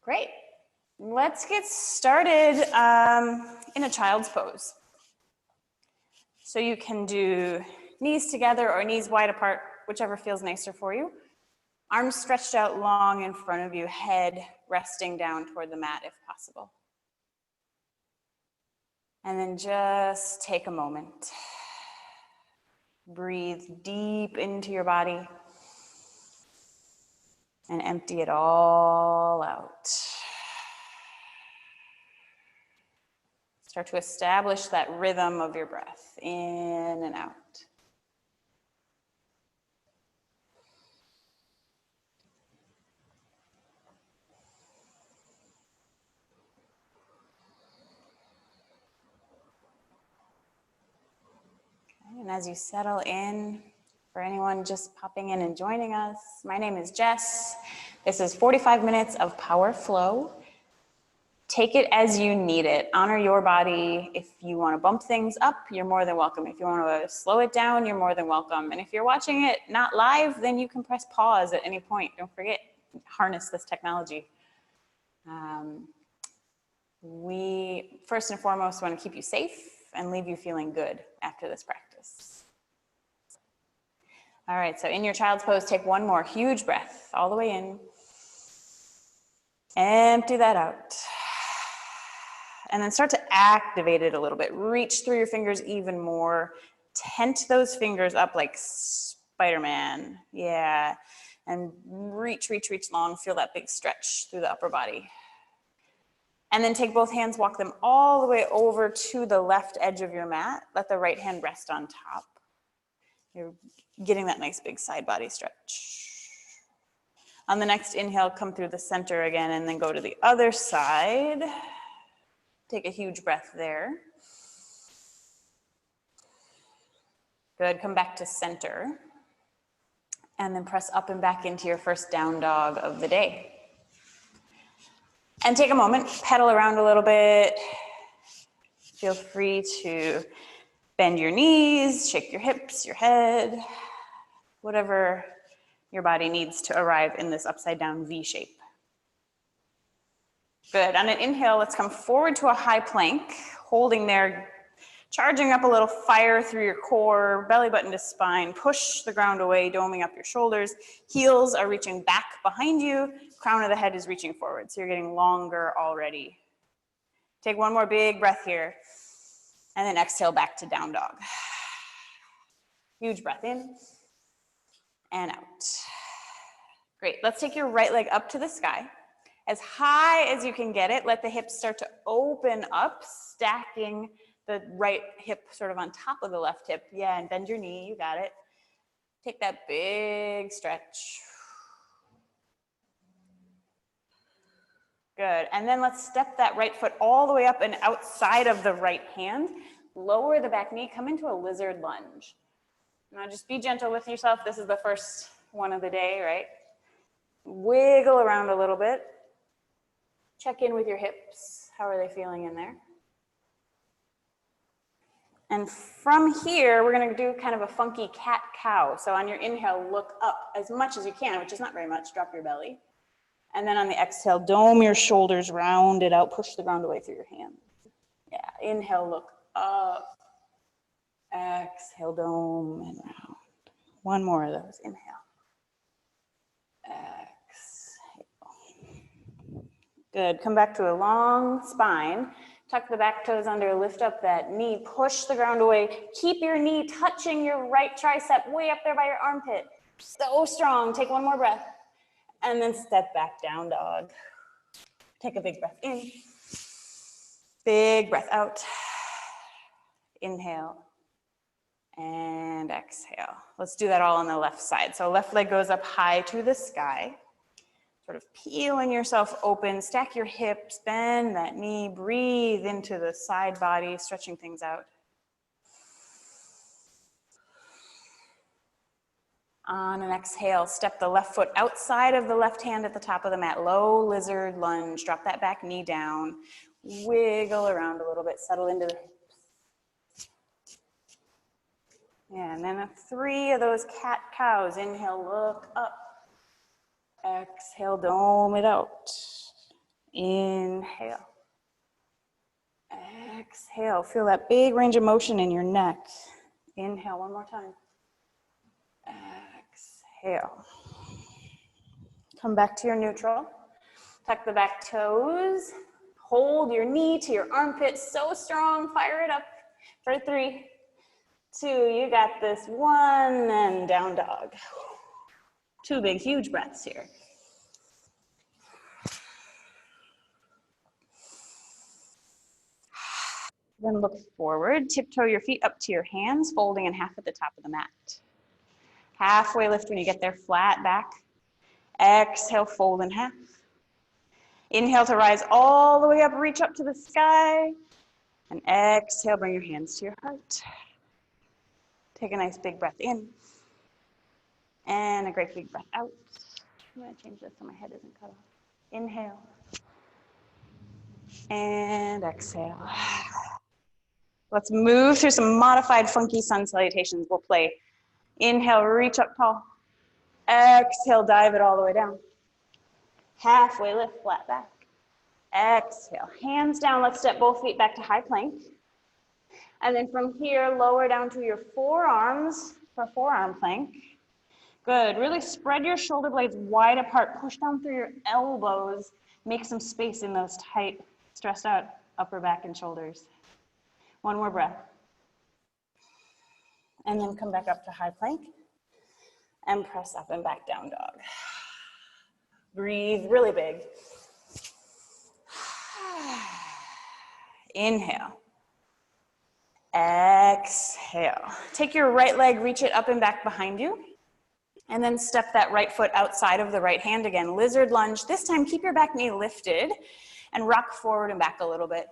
Great. Let's get started in a child's pose. So you can do knees together or knees wide apart, whichever feels nicer for you. Arms stretched out long in front of you, head resting down toward the mat if possible. And then just take a moment. Breathe deep into your body and empty it all out. Start to establish that rhythm of your breath, in and out. Okay, and as you settle in, for anyone just popping in and joining us, my name is Jess. This is 45 minutes of power flow. Take it as you need it. Honor your body. If you want to bump things up, you're more than welcome. If you want to slow it down, you're more than welcome. And if you're watching it not live, then you can press pause at any point. Don't forget, harness this technology. We, first and foremost, want to keep you safe and leave you feeling good after this practice. All right, so in your child's pose, take one more huge breath all the way in. Empty that out. And then start to activate it a little bit. Reach through your fingers even more. Tent those fingers up like Spider-Man. Yeah. And reach, reach, reach long. Feel that big stretch through the upper body. And then take both hands, walk them all the way over to the left edge of your mat. Let the right hand rest on top. You're getting that nice big side body stretch. On the next inhale, come through the center again and then go to the other side. Take a huge breath there. Good, come back to center. And then press up and back into your first down dog of the day. And take a moment, pedal around a little bit. Feel free to bend your knees, shake your hips, your head, whatever your body needs to arrive in this upside down V shape. Good, on an inhale, let's come forward to a high plank, holding there, charging up a little fire through your core, belly button to spine, push the ground away, doming up your shoulders. Heels are reaching back behind you, crown of the head is reaching forward, so you're getting longer already. Take one more big breath here, and then exhale back to down dog. Huge breath in and out. Great, let's take your right leg up to the sky. As high as you can get it, let the hips start to open up, stacking the right hip sort of on top of the left hip. Yeah, and bend your knee, you got it. Take that big stretch. Good, and then let's step that right foot all the way up and outside of the right hand. Lower the back knee, come into a lizard lunge. Now just be gentle with yourself. This is the first one of the day, right? Wiggle around a little bit. Check in with your hips. How are they feeling in there? And from here, we're going to do kind of a funky cat-cow. So on your inhale, look up as much as you can, which is not very much. Drop your belly. And then on the exhale, dome your shoulders, round it out, push the ground away through your hands. Yeah, inhale, look up. Exhale, dome and round. One more of those. Inhale. Good, come back to a long spine. Tuck the back toes under, lift up that knee, push the ground away. Keep your knee touching your right tricep way up there by your armpit. So strong, take one more breath. And then step back, down dog. Take a big breath in. Big breath out. Inhale. And exhale. Let's do that all on the left side. So left leg goes up high to the sky. Sort of peeling yourself open, stack your hips, bend that knee, breathe into the side body, stretching things out. On an exhale, step the left foot outside of the left hand at the top of the mat. Low lizard lunge, drop that back knee down, wiggle around a little bit, settle into the hips. Yeah, and then 3 of those cat-cows. Inhale, look up. Exhale, dome it out. Inhale. Exhale. Feel that big range of motion in your neck. Inhale one more time. Exhale. Come back to your neutral. Tuck the back toes. Hold your knee to your armpit so strong. Fire it up for 3, 2, you got this. 1, and down dog. 2 big, huge breaths here. Then look forward, tiptoe your feet up to your hands, folding in half at the top of the mat. Halfway lift when you get there, flat back. Exhale, fold in half. Inhale to rise all the way up, reach up to the sky. And exhale, bring your hands to your heart. Take a nice big breath in. And a great big breath out. I'm gonna change this so my head isn't cut off. Inhale. And exhale. Let's move through some modified funky sun salutations. We'll play. Inhale, reach up tall. Exhale, dive it all the way down. Halfway lift, flat back. Exhale, hands down. Let's step both feet back to high plank. And then from here, lower down to your forearms for forearm plank. Good, really spread your shoulder blades wide apart. Push down through your elbows. Make some space in those tight, stressed out upper back and shoulders. One more breath. And then come back up to high plank and press up and back down dog. Breathe really big. Inhale. Exhale. Take your right leg, reach it up and back behind you. And then step that right foot outside of the right hand again. Lizard lunge. This time, keep your back knee lifted and rock forward and back a little bit.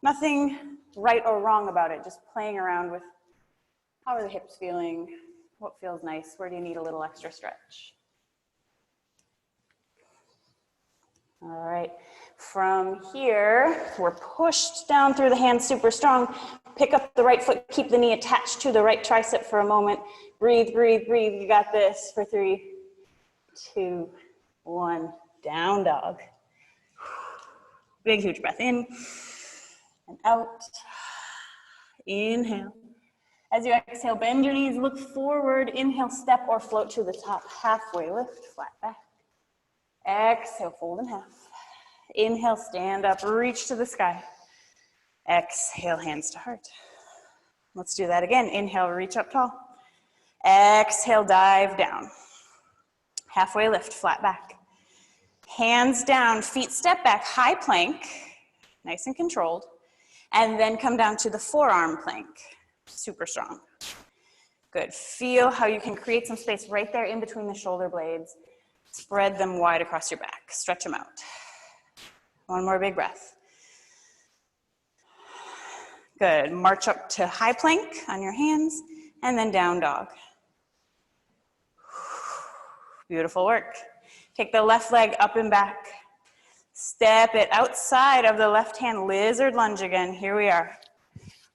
Nothing right or wrong about it, just playing around with how are the hips feeling, what feels nice, where do you need a little extra stretch. All right, from here, we're pushed down through the hands super strong. Pick up the right foot, keep the knee attached to the right tricep for a moment. Breathe, breathe, breathe, you got this for 3, 2, 1, down dog. Big, huge breath in and out. Inhale. As you exhale, bend your knees, look forward. Inhale, step or float to the top. Halfway lift, flat back. Exhale, fold in half. Inhale, stand up, reach to the sky. Exhale, hands to heart. Let's do that again. Inhale, reach up tall. Exhale, dive down. Halfway lift, flat back. Hands down, feet step back, high plank, nice and controlled. And then come down to the forearm plank, super strong. Good, feel how you can create some space right there in between the shoulder blades. Spread them wide across your back, stretch them out. One more big breath. Good, march up to high plank on your hands and then down dog. Beautiful work. Take the left leg up and back. Step it outside of the left hand, lizard lunge again. Here we are.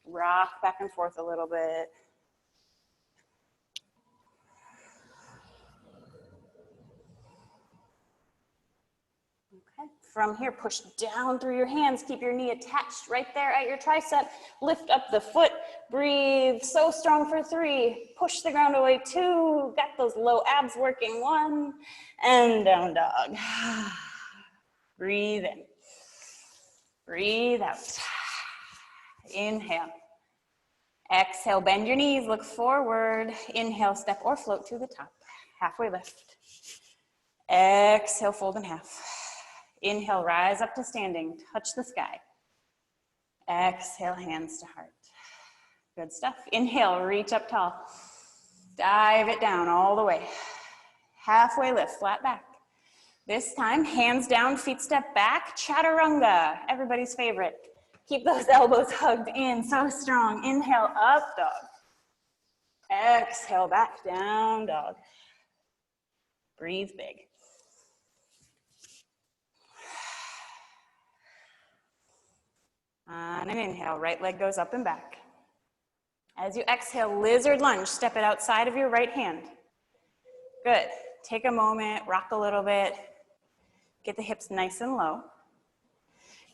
Rock back and forth a little bit. Okay, from here, push down through your hands. Keep your knee attached right there at your tricep. Lift up the foot. Breathe so strong for 3. Push the ground away 2. Got those low abs working 1. And down dog. Breathe in. Breathe out. Inhale. Exhale, bend your knees, look forward. Inhale, step or float to the top. Halfway lift. Exhale, fold in half. Inhale, rise up to standing, touch the sky. Exhale, hands to heart. Good stuff. Inhale, reach up tall. Dive it down all the way. Halfway lift, flat back. This time, hands down, feet step back, chaturanga, everybody's favorite. Keep those elbows hugged in, so strong. Inhale, up dog. Exhale, back, down dog. Breathe big. On an inhale, right leg goes up and back. As you exhale, lizard lunge, step it outside of your right hand. Good. Take a moment, rock a little bit. Get the hips nice and low.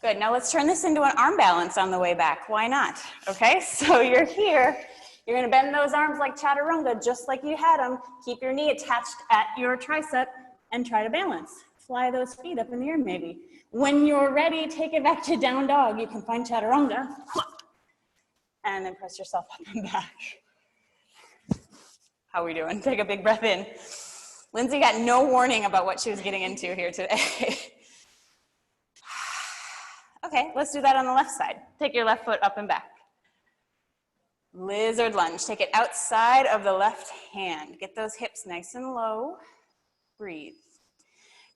Good, now let's turn this into an arm balance on the way back. Why not? Okay, so you're here. You're gonna bend those arms like chaturanga, just like you had them. Keep your knee attached at your tricep and try to balance. Fly those feet up in the air maybe. When you're ready, take it back to down dog. You can find chaturanga. And then press yourself up and back. How are we doing? Take a big breath in. Lindsay got no warning about what she was getting into here today. Okay, let's do that on the left side. Take your left foot up and back. Lizard lunge. Take it outside of the left hand. Get those hips nice and low. Breathe.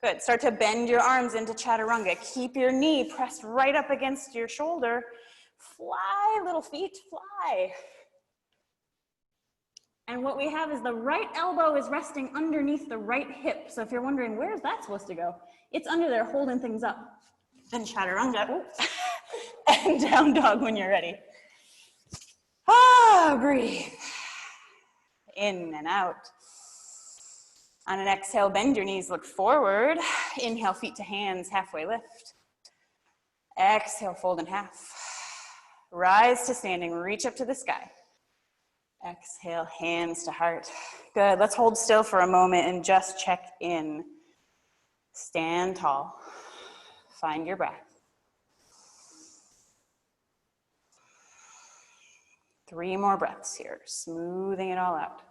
Good. Start to bend your arms into chaturanga. Keep your knee pressed right up against your shoulder. Fly, little feet, fly. And what we have is the right elbow is resting underneath the right hip. So if you're wondering, where is that supposed to go? It's under there holding things up. Then chaturanga. And down dog when you're ready. Ah, breathe. In and out. On an exhale, bend your knees, look forward. Inhale, feet to hands, halfway lift. Exhale, fold in half. Rise to standing, reach up to the sky. Exhale, hands to heart. Good, let's hold still for a moment and just check in. Stand tall. Find your breath. 3 more breaths here, smoothing it all out.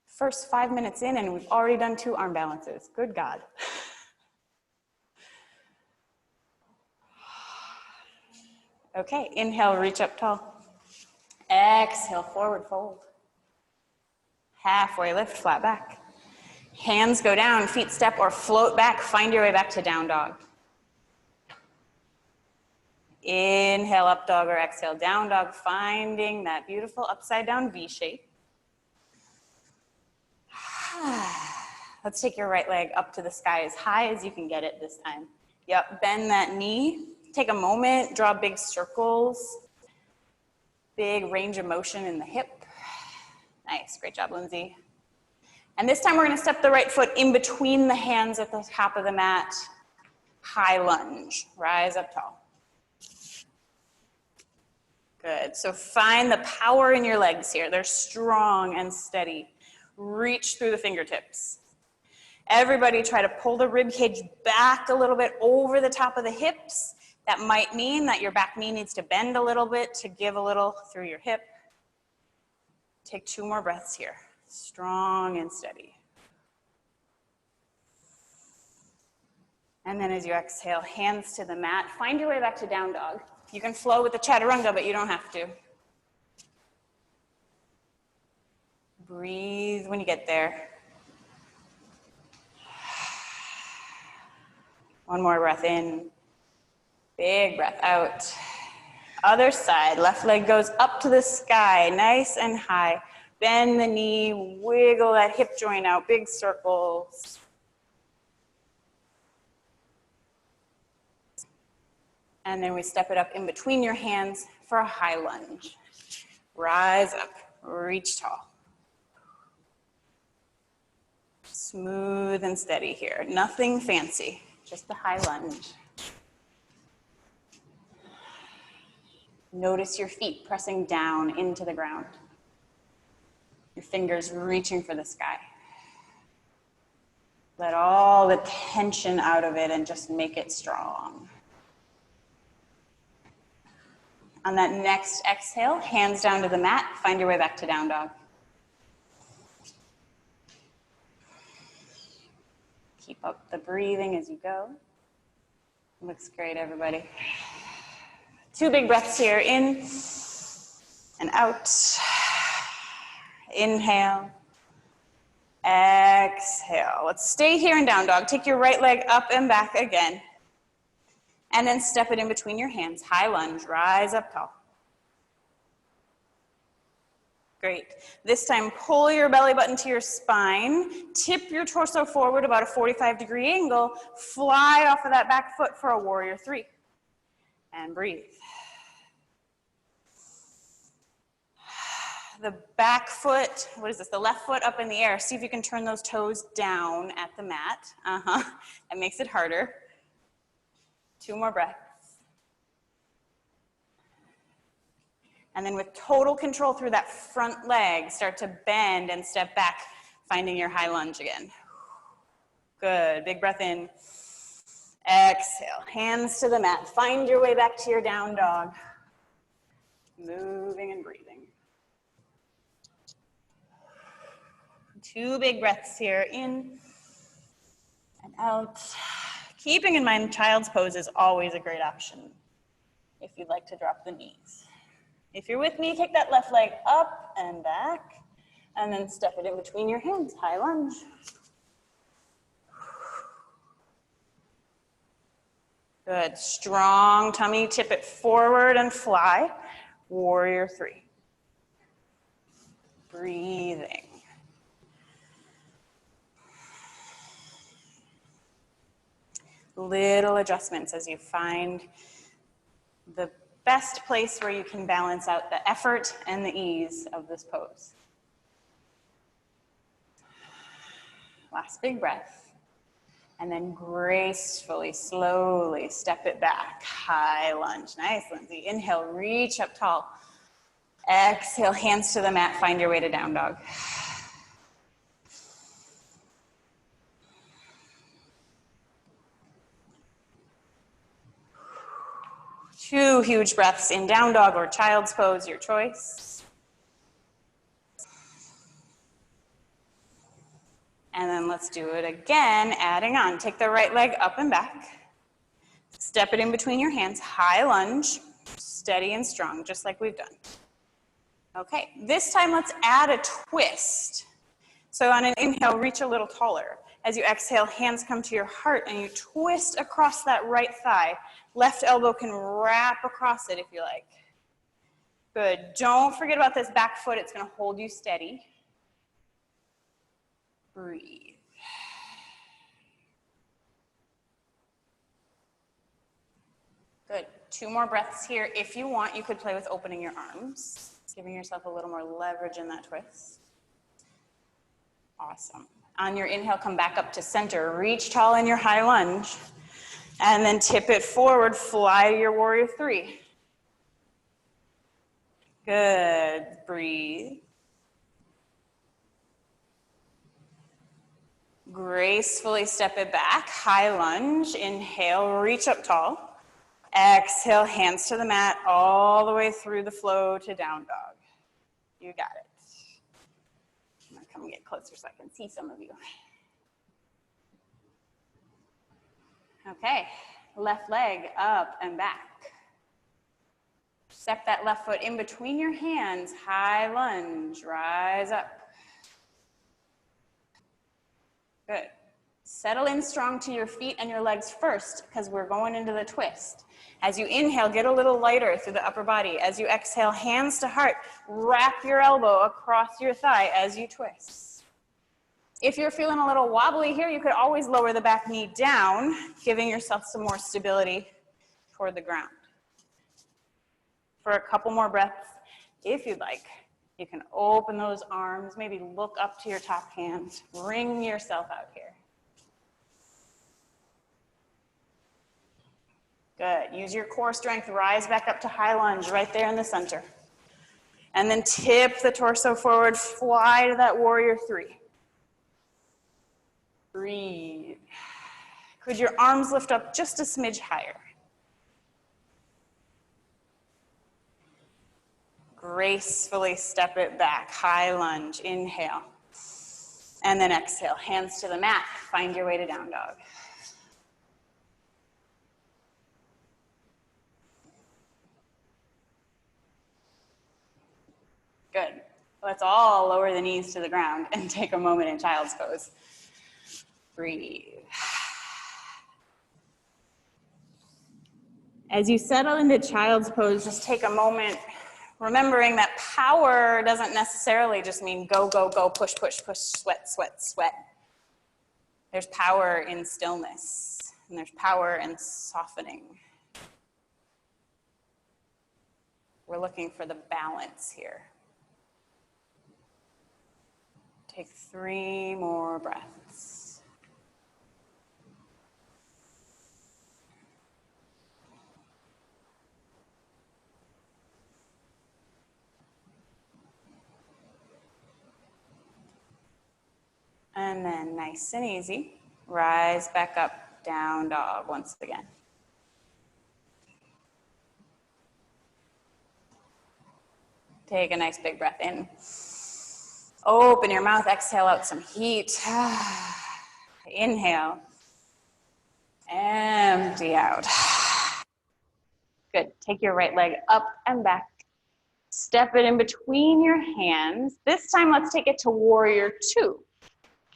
First 5 minutes in and we've already done 2 arm balances. Good God. Okay, inhale, reach up tall. Exhale, forward fold. Halfway lift, flat back. Hands go down, feet step or float back. Find your way back to down dog. Inhale, up dog or exhale, down dog, finding that beautiful upside down V shape. Let's take your right leg up to the sky as high as you can get it this time. Yep, bend that knee. Take a moment, draw big circles. Big range of motion in the hip. Nice, great job, Lindsay. And this time we're gonna step the right foot in between the hands at the top of the mat. High lunge, rise up tall. Good, so find the power in your legs here. They're strong and steady. Reach through the fingertips. Everybody try to pull the rib cage back a little bit over the top of the hips. That might mean that your back knee needs to bend a little bit to give a little through your hip. Take 2 more breaths here. Strong and steady. And then as you exhale, hands to the mat. Find your way back to down dog. You can flow with the chaturanga, but you don't have to. Breathe when you get there. 1 more breath in. Big breath out. Other side, left leg goes up to the sky, nice and high. Bend the knee, wiggle that hip joint out, big circles. And then we step it up in between your hands for a high lunge. Rise up, reach tall. Smooth and steady here, nothing fancy, just a high lunge. Notice your feet pressing down into the ground. Your fingers reaching for the sky. Let all the tension out of it and just make it strong. On that next exhale, hands down to the mat, find your way back to down dog. Keep up the breathing as you go. Looks great, everybody. 2 big breaths here, in and out. Inhale, exhale. Let's stay here in down dog. Take your right leg up and back again. And then step it in between your hands. High lunge, rise up tall. Great. This time, pull your belly button to your spine. Tip your torso forward about a 45-degree angle. Fly off of that back foot for a warrior 3. And breathe. the back foot, what is this? The left foot up in the air. See if you can turn those toes down at the mat. That makes it harder. 2 more breaths. And then with total control through that front leg, start to bend and step back, finding your high lunge again. Good, big breath in. Exhale, hands to the mat. Find your way back to your down dog. Moving and breathing. 2 big breaths here, in and out. Keeping in mind child's pose is always a great option if you'd like to drop the knees. If you're with me, take that left leg up and back, and then step it in between your hands, high lunge. Good, strong tummy, tip it forward and fly. Warrior 3. Breathing. Little adjustments as you find the best place where you can balance out the effort and the ease of this pose. Last big breath. And then gracefully, slowly step it back. High lunge. Nice, Lindsay. Inhale, reach up tall. Exhale, hands to the mat. Find your way to down dog. 2 huge breaths in down dog or child's pose, your choice. And then let's do it again, adding on. Take the right leg up and back. Step it in between your hands, high lunge, steady and strong, just like we've done. Okay, this time let's add a twist. So on an inhale, reach a little taller. As you exhale, hands come to your heart and you twist across that right thigh. Left elbow can wrap across it if you like. Good. Don't forget about this back foot. It's going to hold you steady. Breathe. Good. 2 more breaths here. If you want, you could play with opening your arms, giving yourself a little more leverage in that twist. Awesome. On your inhale, come back up to center. Reach tall in your high lunge. And then tip it forward, fly to your warrior 3. Good. Breathe. Gracefully step it back. High lunge. Inhale, reach up tall. Exhale, hands to the mat, all the way through the flow to down dog. You got it. I'm gonna come get closer so I can see some of you. Okay, left leg up and back. Step that left foot in between your hands, high lunge, rise up. Good. Settle in strong to your feet and your legs first because we're going into the twist. As you inhale, get a little lighter through the upper body. As you exhale, hands to heart, wrap your elbow across your thigh as you twist. If you're feeling a little wobbly here, you could always lower the back knee down, giving yourself some more stability toward the ground. For a couple more breaths, if you'd like, you can open those arms, maybe look up to your top hand, bring yourself out here. Good. Use your core strength, rise back up to high lunge right there in the center. And then tip the torso forward, fly to that warrior 3. Breathe. Could your arms lift up just a smidge higher? Gracefully step it back, high lunge, inhale. And then exhale, hands to the mat, find your way to down dog. Good. Let's all lower the knees to the ground and take a moment in child's pose. Breathe. As you settle into child's pose, just take a moment, remembering that power doesn't necessarily just mean go, go, go, push, push, push, sweat, sweat, sweat. There's power in stillness, and there's power in softening. We're looking for the balance here. Take 3 more breaths. And then nice and easy, rise back up, down dog once again. Take a nice big breath in. Open your mouth, exhale out some heat. Inhale. Empty out. Good. Take your right leg up and back. Step it in between your hands. This time, let's take it to warrior 2.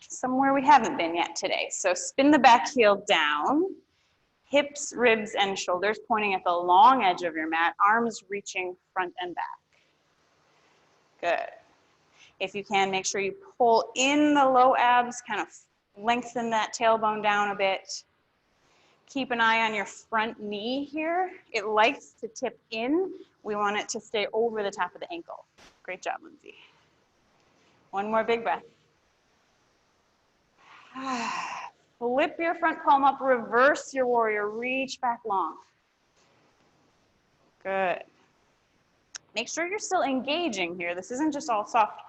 Somewhere we haven't been yet today. So spin the back heel down. Hips, ribs, and shoulders pointing at the long edge of your mat. Arms reaching front and back. Good. If you can, make sure you pull in the low abs, kind of lengthen that tailbone down a bit. Keep an eye on your front knee here. It likes to tip in. We want it to stay over the top of the ankle. Great job, Lindsay. One more big breath. Flip your front palm up, reverse your warrior, reach back long. Good. Make sure you're still engaging here. This isn't just all soft.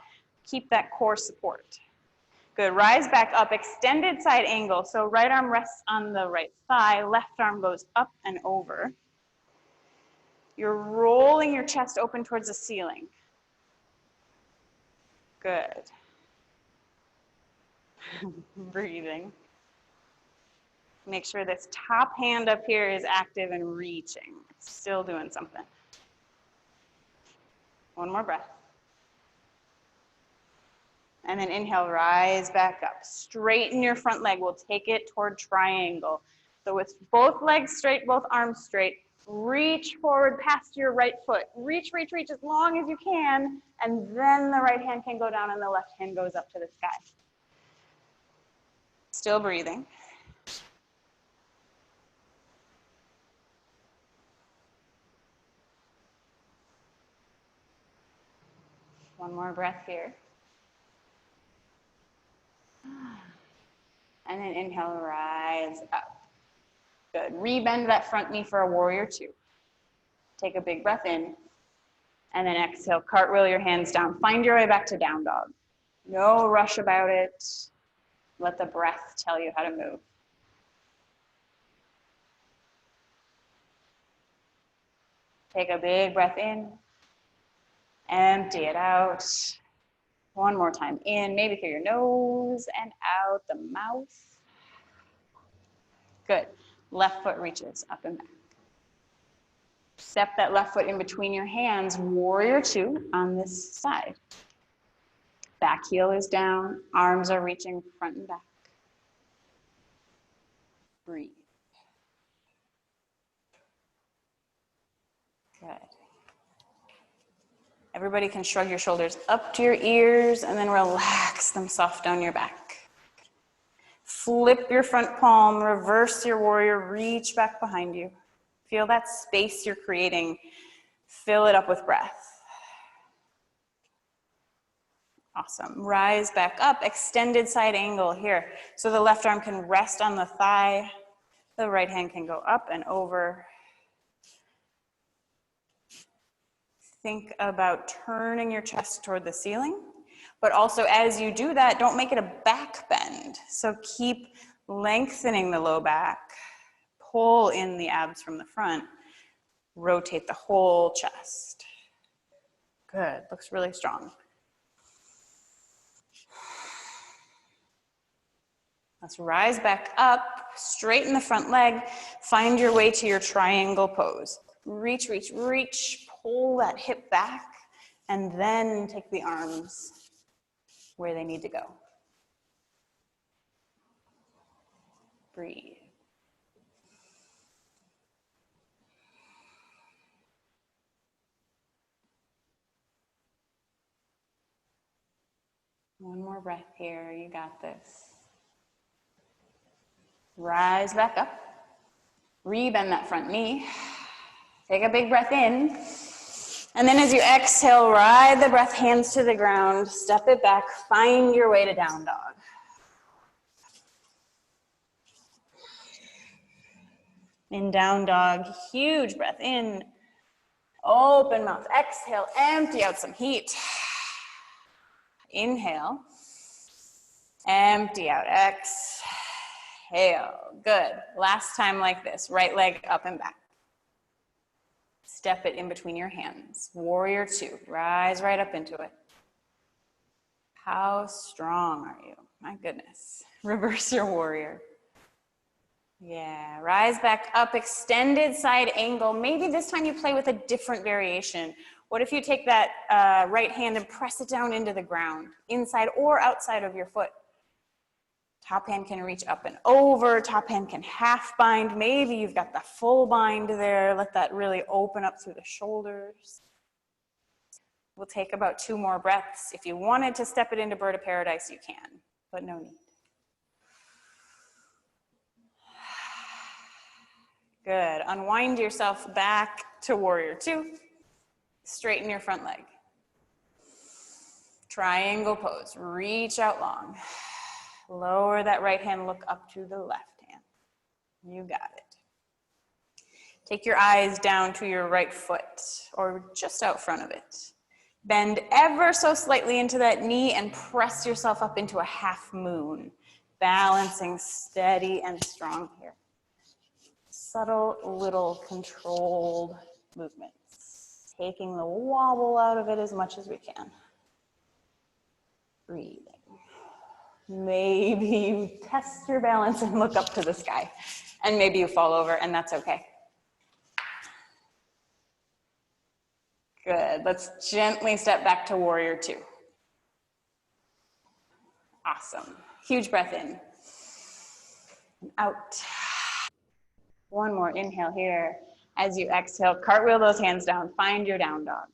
Keep that core support. Good, rise back up, extended side angle. So right arm rests on the right thigh, left arm goes up and over. You're rolling your chest open towards the ceiling. Good. Breathing. Make sure this top hand up here is active and reaching. It's still doing something. One more breath. And then inhale, rise back up. Straighten your front leg. We'll take it toward triangle. So with both legs straight, both arms straight, reach forward past your right foot. Reach, reach, reach as long as you can, and then the right hand can go down and the left hand goes up to the sky. Still breathing. One more breath here. And then inhale, rise up. Good. Rebend that front knee for a warrior 2. Take a big breath in. And then exhale, cartwheel your hands down. Find your way back to down dog. No rush about it. Let the breath tell you how to move. Take a big breath in. Empty it out. One more time in, maybe through your nose and out the mouth. Good. Left foot reaches up and back. Step that left foot in between your hands, warrior 2 on this side. Back heel is down, arms are reaching front and back. Breathe. Good. Everybody can shrug your shoulders up to your ears and then relax them soft down your back. Flip your front palm, reverse your warrior, reach back behind you. Feel that space you're creating. Fill it up with breath. Awesome. Rise back up, extended side angle here. So the left arm can rest on the thigh. The right hand can go up and over. Think about turning your chest toward the ceiling, but also as you do that, don't make it a back bend. So keep lengthening the low back, pull in the abs from the front, rotate the whole chest. Good, looks really strong. Let's rise back up, straighten the front leg, find your way to your triangle pose. Reach, reach, reach, pull that hip back, and then take the arms where they need to go. Breathe. One more breath here, you got this. Rise back up, rebend that front knee. Take a big breath in, And then as you exhale, ride the breath, hands to the ground, step it back, find your way to down dog. In down dog, huge breath in, open mouth, exhale, empty out some heat. Inhale, empty out, exhale, good. Last time like this, right leg up and back. Step it in between your hands. Warrior two, rise right up into it. How strong are you? My goodness. Reverse your warrior. Yeah, rise back up, extended side angle. Maybe this time you play with a different variation. What if you take that right hand and press it down into the ground, inside or outside of your foot? Top hand can reach up and over, top hand can half bind. Maybe you've got the full bind there. Let that really open up through the shoulders. We'll take about 2 more breaths. If you wanted to step it into bird of paradise, you can, but no need. Good, unwind yourself back to warrior two. Straighten your front leg. Triangle pose, reach out long. Lower that right hand, look up to the left hand. You got it. Take your eyes down to your right foot or just out front of it. Bend ever so slightly into that knee and press yourself up into a half moon. Balancing steady and strong here. Subtle little controlled movements. Taking the wobble out of it as much as we can. Breathing. Maybe you test your balance and look up to the sky. And maybe you fall over, and that's okay. Good. Let's gently step back to warrior two. Awesome. Huge breath in. And out. One more inhale here. As you exhale, cartwheel those hands down. Find your down dog.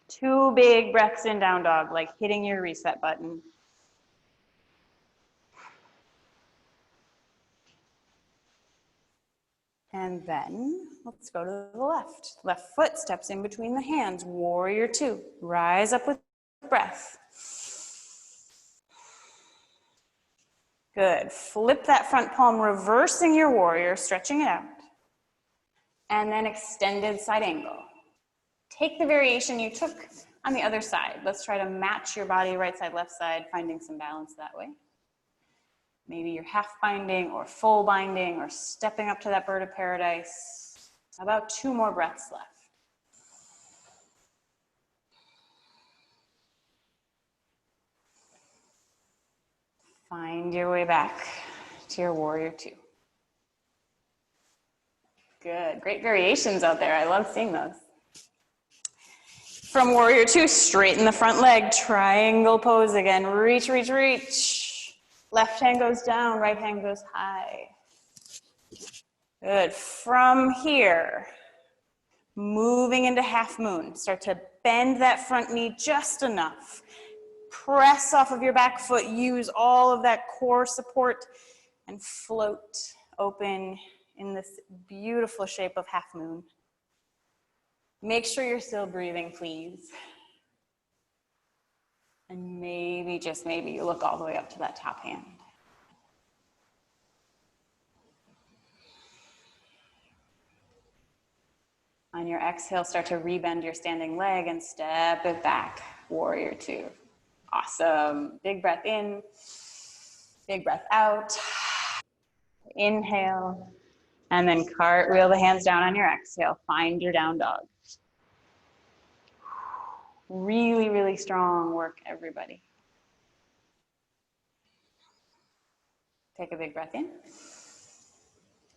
Two big breaths in down dog, like hitting your reset button. And then let's go to the left. Left foot steps in between the hands. Warrior two. Rise up with breath. Good. Flip that front palm, reversing your warrior, stretching it out. And then extended side angle. Take the variation you took on the other side. Let's try to match your body, right side, left side, finding some balance that way. Maybe you're half binding or full binding or stepping up to that bird of paradise. About 2 more breaths left. Find your way back to your warrior two. Good, great variations out there. I love seeing those. From warrior two, straighten the front leg, triangle pose again. Reach, reach, reach. Left hand goes down, right hand goes high. Good, from here, moving into half moon. Start to bend that front knee just enough. Press off of your back foot, use all of that core support and float open in this beautiful shape of half moon. Make sure you're still breathing, please. And maybe, just maybe, you look all the way up to that top hand. On your exhale, start to rebend your standing leg and step it back, warrior two. Awesome. Big breath in, big breath out. Inhale, and then cartwheel the hands down on your exhale. Find your down dog. Really, really strong work, everybody. Take a big breath in.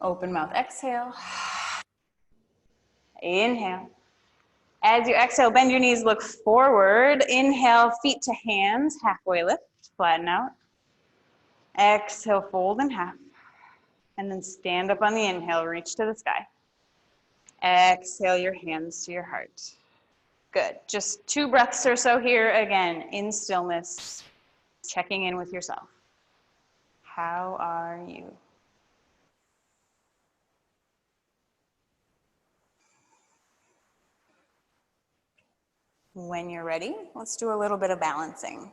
Open mouth, exhale. Inhale. As you exhale, bend your knees, look forward. Inhale, feet to hands, halfway lift, flatten out. Exhale, fold in half. And then stand up on the inhale, reach to the sky. Exhale your hands to your heart. Good, just 2 breaths or so here, again, in stillness, checking in with yourself. How are you? When you're ready, let's do a little bit of balancing. What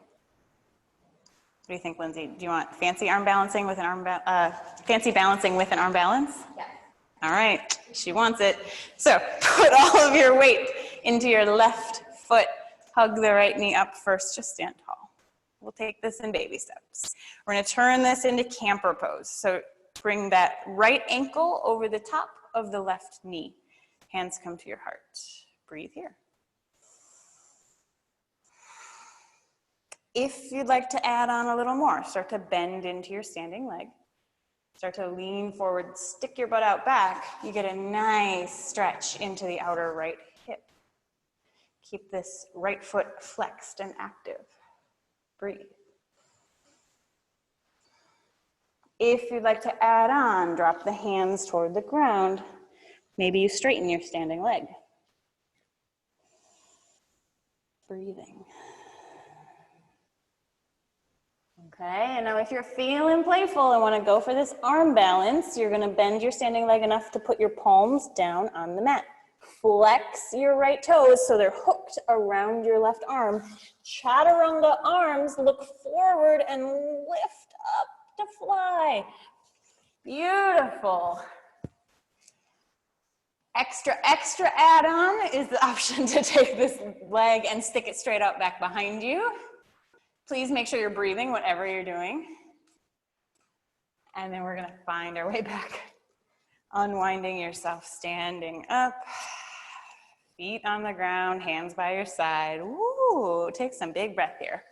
do you think, Lindsay? Do you want fancy arm balancing with an fancy balancing with an arm balance? Yeah. All right, she wants it. So put all of your weight into your left foot. Hug the right knee up first, just stand tall. We'll take this in baby steps. We're gonna turn this into camper pose. So bring that right ankle over the top of the left knee. Hands come to your heart. Breathe here. If you'd like to add on a little more, start to bend into your standing leg. Start to lean forward, stick your butt out back. You get a nice stretch into the outer right hip. Keep this right foot flexed and active. Breathe. If you'd like to add on, drop the hands toward the ground. Maybe you straighten your standing leg. Breathing. Okay, and now if you're feeling playful and want to go for this arm balance, you're going to bend your standing leg enough to put your palms down on the mat. Flex your right toes so they're hooked around your left arm. Chaturanga arms, look forward and lift up to fly. Beautiful. Extra add-on is the option to take this leg and stick it straight out back behind you. Please make sure you're breathing whatever you're doing. And then we're gonna find our way back. Unwinding yourself, standing up, feet on the ground, hands by your side. Ooh, take some big breath here.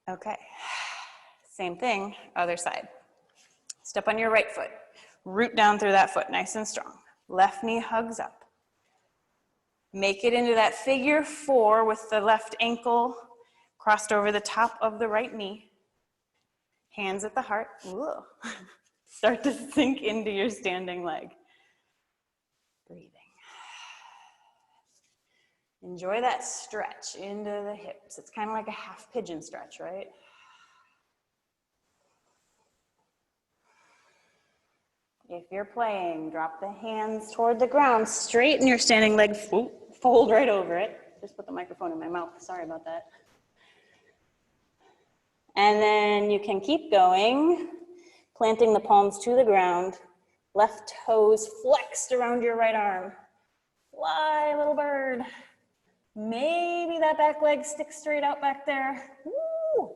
Okay, same thing, other side. Step on your right foot, root down through that foot, nice and strong. Left knee hugs up. Make it into that figure four with the left ankle crossed over the top of the right knee. Hands at the heart. Ooh. Start to sink into your standing leg. Breathing. Enjoy that stretch into the hips. It's kind of like a half pigeon stretch, right? If you're playing, drop the hands toward the ground, straighten your standing leg, fold right over it. Just put the microphone in my mouth, sorry about that. And then you can keep going, planting the palms to the ground, left toes flexed around your right arm. Fly, little bird. Maybe that back leg sticks straight out back there. Woo!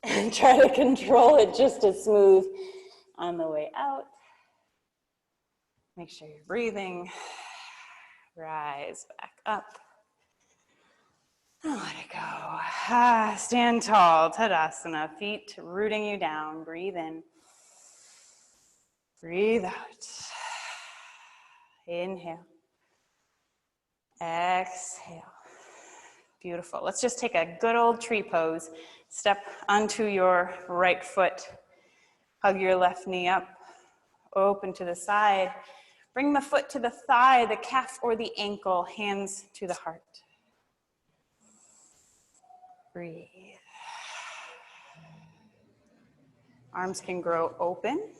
And try to control it just as smooth on the way out. Make sure you're breathing. Rise back up. And let it go. Stand tall, Tadasana, feet rooting you down. Breathe in. Breathe out. Inhale. Exhale. Beautiful. Let's just take a good old tree pose. Step onto your right foot. Hug your left knee up. Open to the side. Bring the foot to the thigh, the calf or the ankle, hands to the heart. Breathe. Arms can grow open.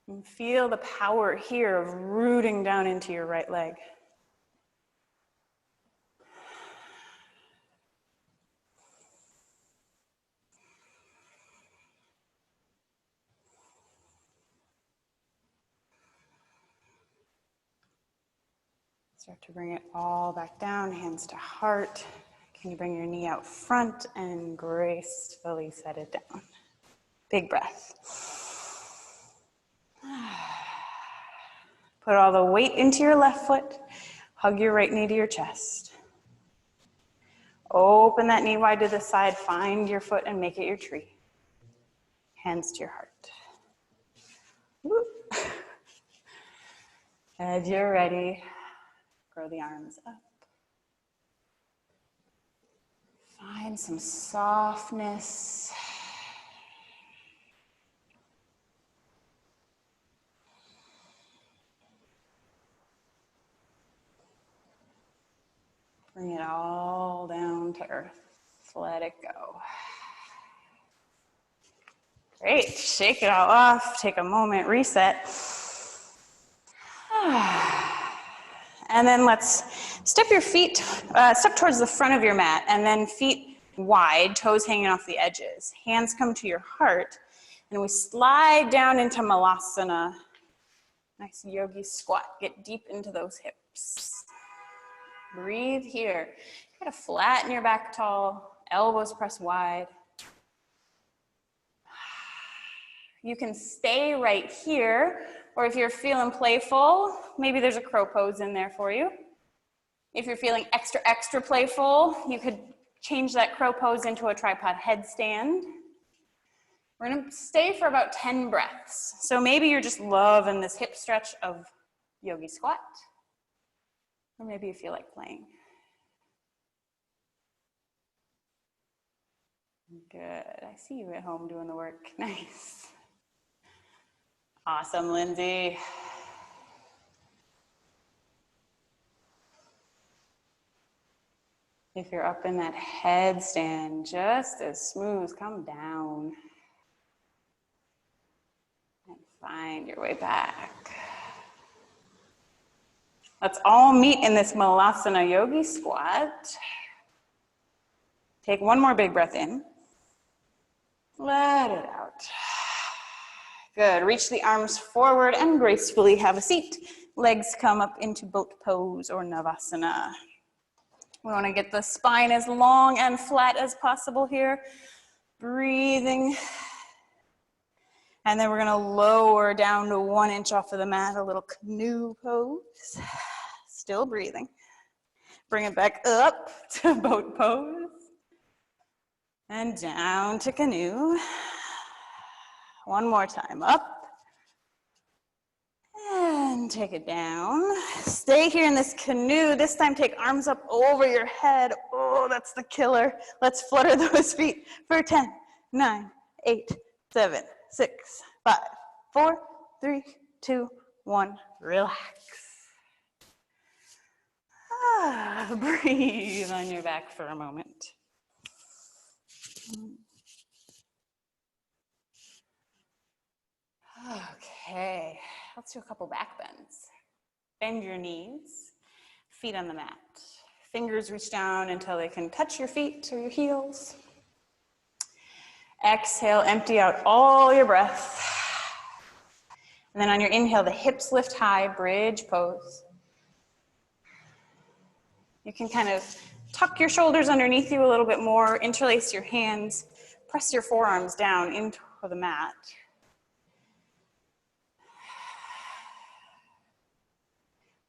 And feel the power here of rooting down into your right leg. Start to bring it all back down, hands to heart. Can you bring your knee out front and gracefully set it down? Big breath. Put all the weight into your left foot. Hug your right knee to your chest. Open that knee wide to the side. Find your foot and make it your tree. Hands to your heart. Woo. As you're ready, grow the arms up. Find some softness. Bring it all down to earth. Let it go. Great, shake it all off, take a moment, reset. And then let's step your feet, step towards the front of your mat, and then feet wide, toes hanging off the edges. Hands come to your heart, and we slide down into Malasana. Nice yogi squat, get deep into those hips. Breathe here. Kind of flatten your back tall, elbows press wide. You can stay right here, or if you're feeling playful, maybe there's a crow pose in there for you. If you're feeling extra playful, you could change that crow pose into a tripod headstand. We're gonna stay for about 10 breaths. So maybe you're just loving this hip stretch of yogi squat, or maybe you feel like playing. Good, I see you at home doing the work, nice. Awesome, Lindsay. If you're up in that headstand, just as smooth, come down. And find your way back. Let's all meet in this Malasana yogi squat. Take one more big breath in. Let it out. Good, reach the arms forward and gracefully have a seat. Legs come up into boat pose or Navasana. We want to get the spine as long and flat as possible here. Breathing. And then we're going to lower down to 1 inch off of the mat, a little canoe pose. Still breathing. Bring it back up to boat pose. And down to canoe. One more time, up. And take it down. Stay here in this canoe. This time take arms up over your head. Oh, that's the killer. Let's flutter those feet for 10, 9, 8, 7, 6, 5, 4, 3, 2, 1. Relax. Breathe on your back for a moment. Okay, let's do a couple back bends. Bend your knees, feet on the mat. Fingers reach down until they can touch your feet or your heels. Exhale, empty out all your breath. And then on your inhale, the hips lift high, bridge pose. You can kind of tuck your shoulders underneath you a little bit more, interlace your hands, press your forearms down into the mat.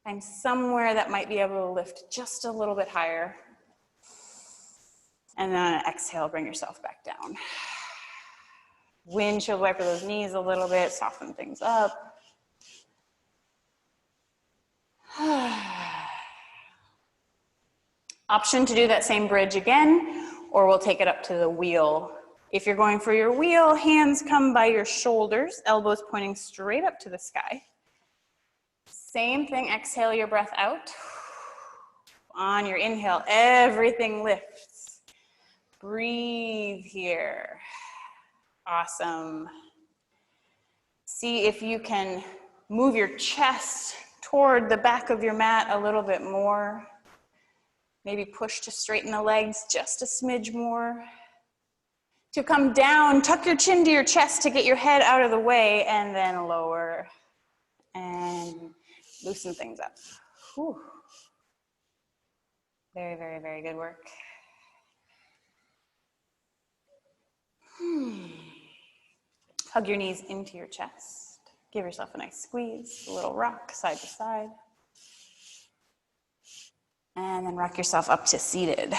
Find somewhere that might be able to lift just a little bit higher. And then on an exhale, bring yourself back down. Windshield wiper those knees a little bit, soften things up. Option to do that same bridge again, or we'll take it up to the wheel. If you're going for your wheel, hands come by your shoulders, elbows pointing straight up to the sky. Same thing, exhale your breath out. On your inhale, everything lifts. Breathe here. Awesome. See if you can move your chest toward the back of your mat a little bit more. Maybe push to straighten the legs just a smidge more. To come down, tuck your chin to your chest to get your head out of the way, and then lower and loosen things up. Whew. Very, very, very good work. Hug your knees into your chest. Give yourself a nice squeeze, a little rock side to side. And then rock yourself up to seated.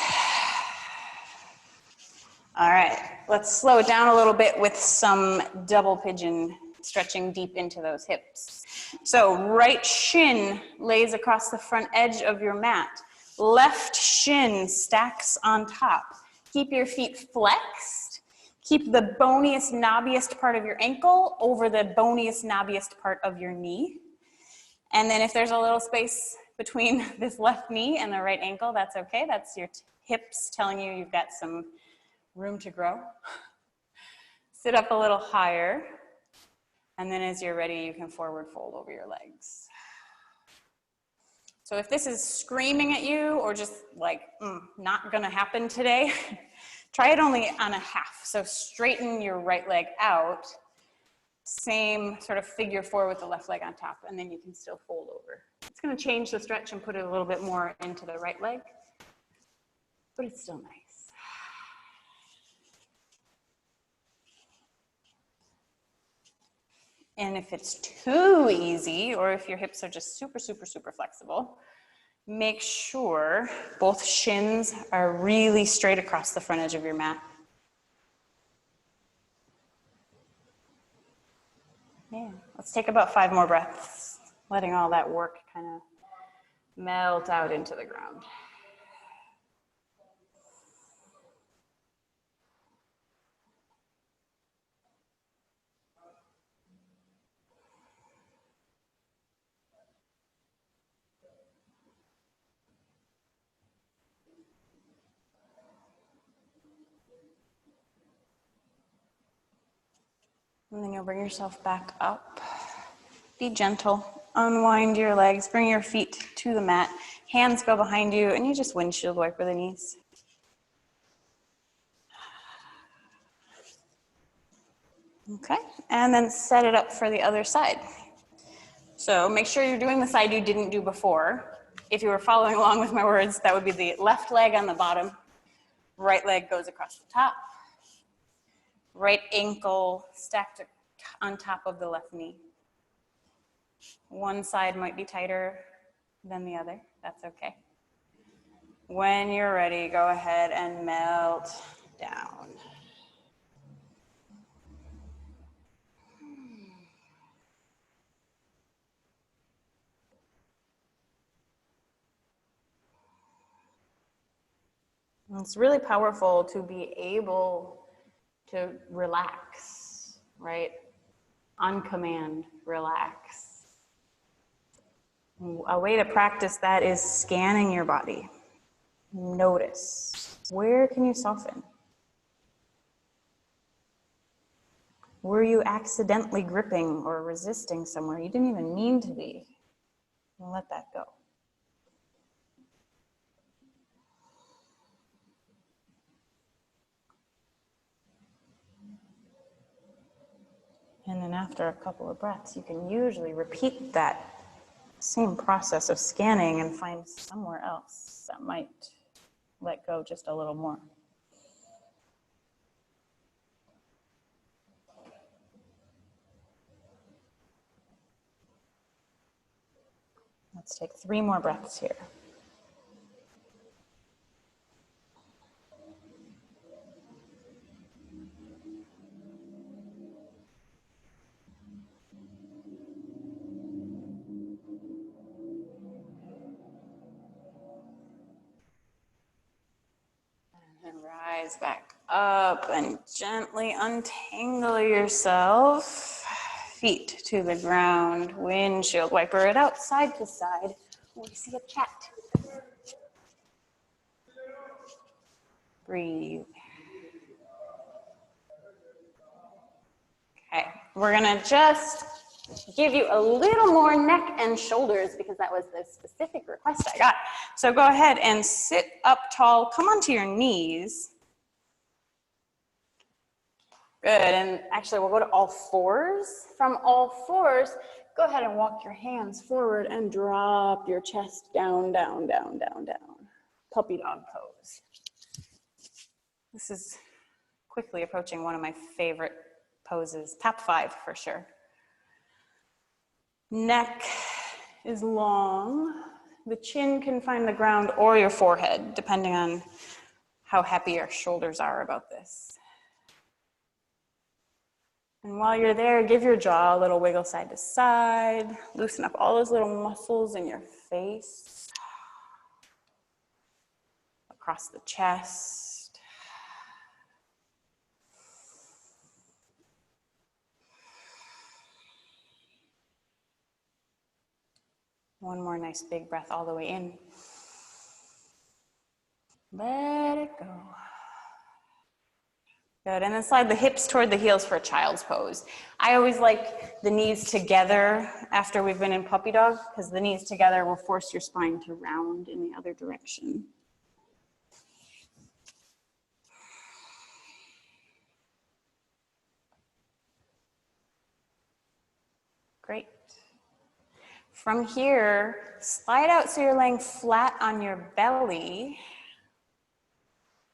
All right, let's slow it down a little bit with some double pigeon, stretching deep into those hips. So right shin lays across the front edge of your mat. Left shin stacks on top. Keep your feet flexed. Keep the boniest, knobbiest part of your ankle over the boniest, knobbiest part of your knee. And then if there's a little space, between this left knee and the right ankle, that's okay. That's your hips telling you you've got some room to grow. Sit up a little higher, and then as you're ready, you can forward fold over your legs. So if this is screaming at you or just like, not gonna happen today, try it only on a half. So straighten your right leg out, same sort of figure four with the left leg on top, and then you can still fold over. It's gonna change the stretch and put it a little bit more into the right leg, but it's still nice. And if it's too easy, or if your hips are just super, super, super flexible, make sure both shins are really straight across the front edge of your mat. Yeah, let's take about 5 more breaths, letting all that work kind of melt out into the ground. And then you'll bring yourself back up. Be gentle. Unwind your legs. Bring your feet to the mat. Hands go behind you, and you just windshield wiper the knees. Okay, and then set it up for the other side. So make sure you're doing the side you didn't do before. If you were following along with my words, that would be the left leg on the bottom. Right leg goes across the top. Right ankle stacked on top of the left knee. One side might be tighter than the other. That's okay. When you're ready, go ahead and melt down. It's really powerful to be able to relax, right? On command, relax. A way to practice that is scanning your body. Notice, where can you soften? Were you accidentally gripping or resisting somewhere you didn't even mean to be? And let that go. And then after a couple of breaths, you can usually repeat that same process of scanning and find somewhere else that might let go just a little more. Let's take 3 more breaths here. And rise back up and gently untangle yourself. Feet to the ground, windshield wiper it out side to side. We see a cat. Breathe. Okay, we're gonna just give you a little more neck and shoulders because that was the specific request I got. So go ahead and sit up tall, come onto your knees. Good, and actually we'll go to all fours. From all fours, go ahead and walk your hands forward and drop your chest down, down, down, down, down. Puppy dog pose. This is quickly approaching one of my favorite poses, top 5 for sure. Neck is long. The chin can find the ground or your forehead, depending on how happy your shoulders are about this. And while you're there, give your jaw a little wiggle side to side. Loosen up all those little muscles in your face. Across the chest. One more nice big breath all the way in. Let it go. Good, and then slide the hips toward the heels for a child's pose. I always like the knees together after we've been in puppy dog, because the knees together will force your spine to round in the other direction. Great. From here, slide out so you're laying flat on your belly.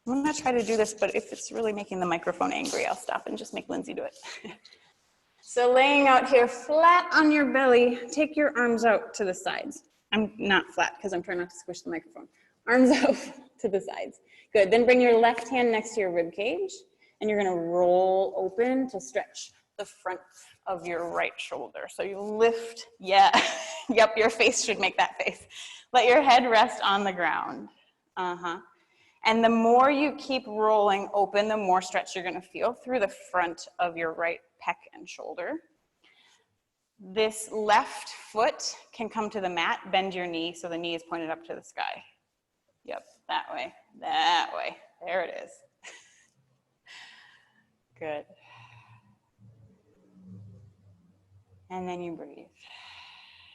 I'm gonna try to do this, but if it's really making the microphone angry, I'll stop and just make Lindsay do it. So laying out here flat on your belly, take your arms out to the sides. I'm not flat because I'm trying not to squish the microphone. Arms out to the sides. Good, then bring your left hand next to your rib cage and you're gonna roll open to stretch the front of your right shoulder. So you lift, yeah, yep, your face should make that face. Let your head rest on the ground. And the more you keep rolling open, the more stretch you're gonna feel through the front of your right pec and shoulder. This left foot can come to the mat, bend your knee so the knee is pointed up to the sky. Yep, that way, there it is. Good. And then you breathe.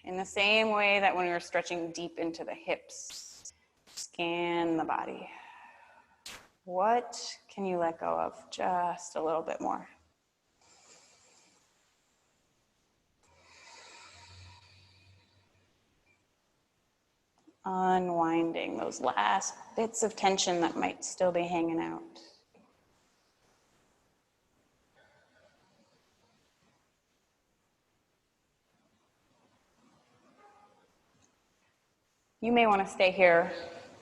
In the same way that when we were stretching deep into the hips, scan the body. What can you let go of just a little bit more? Unwinding those last bits of tension that might still be hanging out. You may want to stay here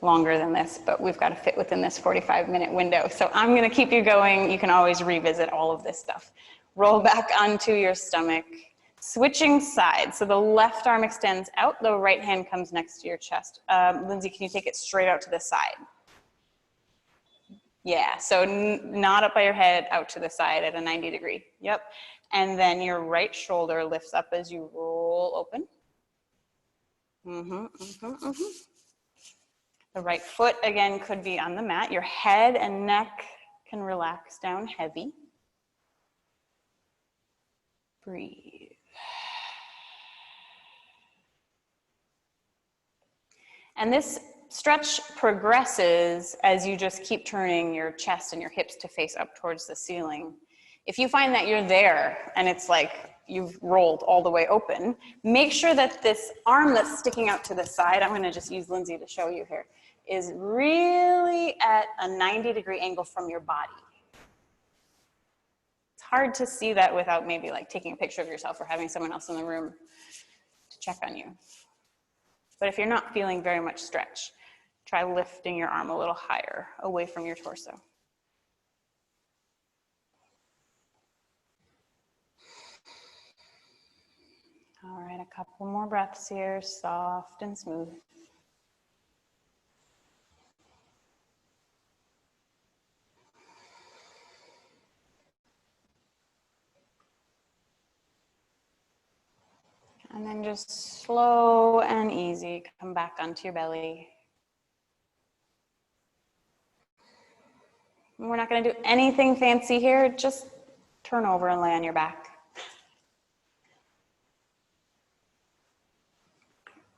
longer than this, but we've got to fit within this 45-minute window. So I'm going to keep you going. You can always revisit all of this stuff. Roll back onto your stomach. Switching sides. So the left arm extends out, the right hand comes next to your chest. Lindsay, can you take it straight out to the side? Yeah, so not up by your head, out to the side at a 90 degree. Yep. And then your right shoulder lifts up as you roll open. The right foot, again, could be on the mat. Your head and neck can relax down heavy. Breathe. And this stretch progresses as you just keep turning your chest and your hips to face up towards the ceiling. If you find that you're there and it's like you've rolled all the way open, make sure that this arm that's sticking out to the side, I'm going to just use Lindsay to show you here, is really at a 90-degree angle from your body. It's hard to see that without maybe like taking a picture of yourself or having someone else in the room to check on you. But if you're not feeling very much stretch, try lifting your arm a little higher away from your torso. All right, a couple more breaths here, soft and smooth. And then just slow and easy, come back onto your belly. We're not going to do anything fancy here, just turn over and lay on your back.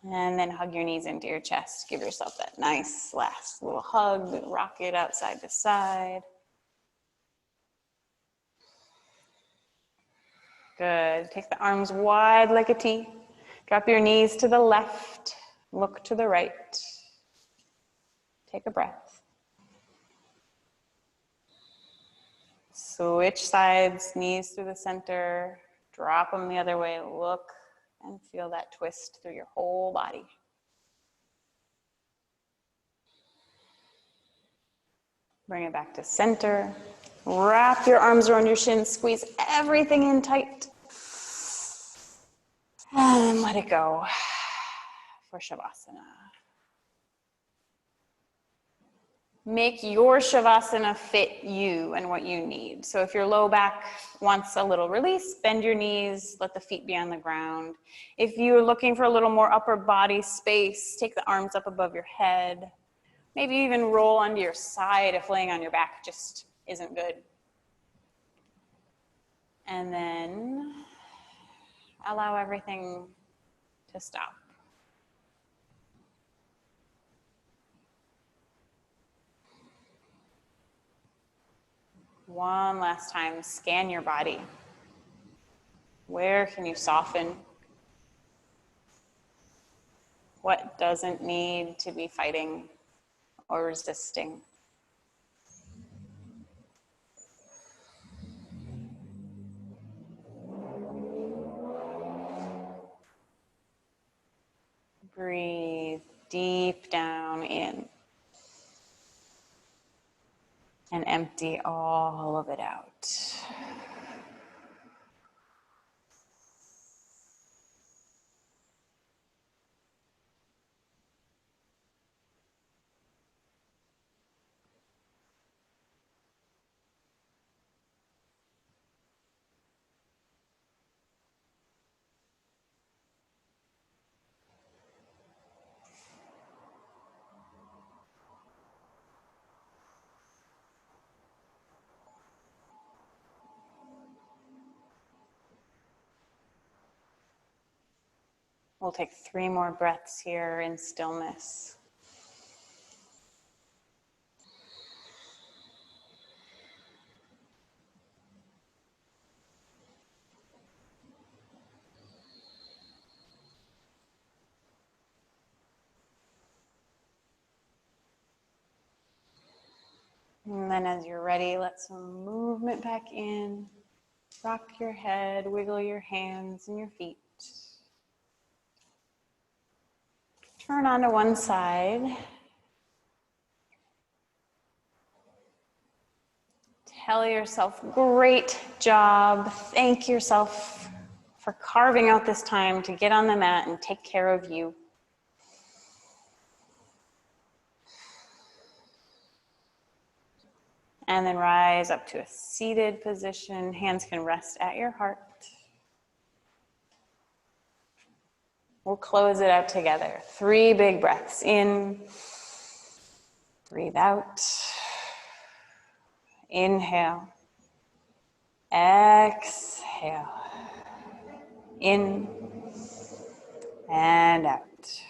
And then hug your knees into your chest. Give yourself that nice last little hug, rock it out side to side. Good. Take the arms wide like a T. Drop your knees to the left. Look to the right. Take a breath. Switch sides, knees through the center. Drop them the other way. Look and feel that twist through your whole body. Bring it back to center. Wrap your arms around your shins. Squeeze everything in tight. And let it go for Shavasana. Make your Shavasana fit you and what you need. So if your low back wants a little release, bend your knees, let the feet be on the ground. If you're looking for a little more upper body space, take the arms up above your head. Maybe even roll onto your side if laying on your back just isn't good. And then allow everything to stop. One last time, scan your body. Where can you soften? What doesn't need to be fighting or resisting? Breathe deep down in and empty all of it out. We'll take 3 more breaths here in stillness. And then as you're ready, let some movement back in. Rock your head, wiggle your hands and your feet. Turn onto one side. Tell yourself, great job. Thank yourself for carving out this time to get on the mat and take care of you. And then rise up to a seated position. Hands can rest at your heart. We'll close it out together. 3 big breaths in. Breathe out. Inhale. Exhale. In and out.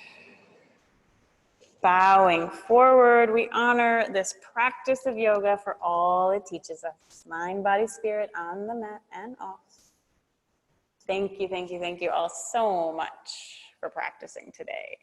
Bowing forward, we honor this practice of yoga for all it teaches us. Mind, body, spirit on the mat and off. Thank you all so much for practicing today.